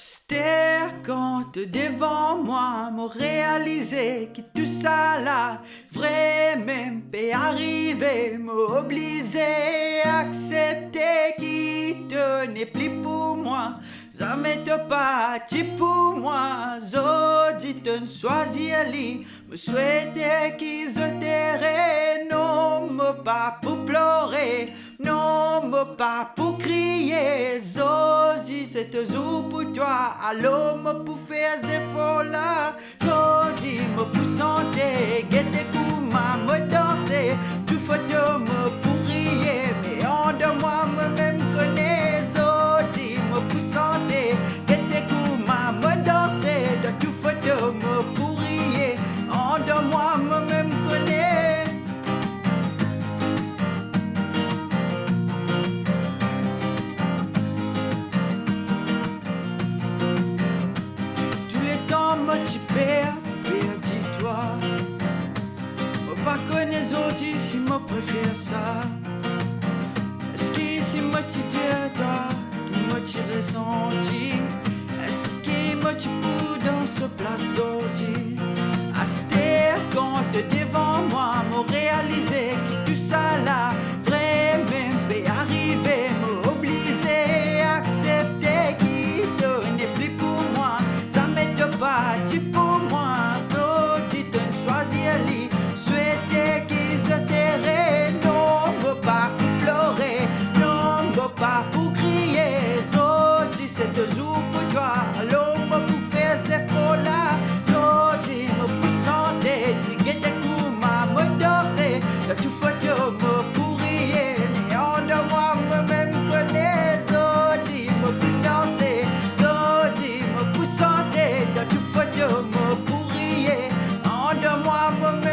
C'était quand devant moi, me réaliser que tout ça là, vrai même peut arriver, m'obliger à accepter qu'il te n'est plus pour moi. Ça m'est pas pour moi, je dis te choisir lui, me souhaiter qu'ils se tairaient, non, me pas pour pleurer, non, me pas pour crier, je dis c'est toujours pour toi, alors me pour faire ces efforts là, je dis me pour chanter, guetter kuma, me danser, tout faut de me pour rier, mais en de moi me-même connais, je dis me pour chanter, guetter kuma, me danser, de tout faut de me pour rier, en de moi me-même connais. Tous les temps tu perds, dis-toi. Moi pas connais les autres, si moi préfère ça. Est-ce que si moi tu t'aides, moi tu ressenti? Est-ce que moi tu peux dans ce place aujourd'hui? À cette quand devant moi, me réaliser que tout ça là, vraiment peut arriver, m'obliger à accepter qu'il n'est plus pour moi. Ça m'aide pas, tu pour moi, tu te choisir lui, souhaiter qu'ils se tairaient, non, me pas pour pleurer, non, me pas pour crier, je dis c'est toujours pour toi, alors me pour faire ces efforts là, je dis me pour chanter, guetter kuma, me danser, tout faut de me pour rire, mais en de moi me-même connais, je dis me pour danser, je dis me pour chanter, tout faut de me pour rire, en de moi me-même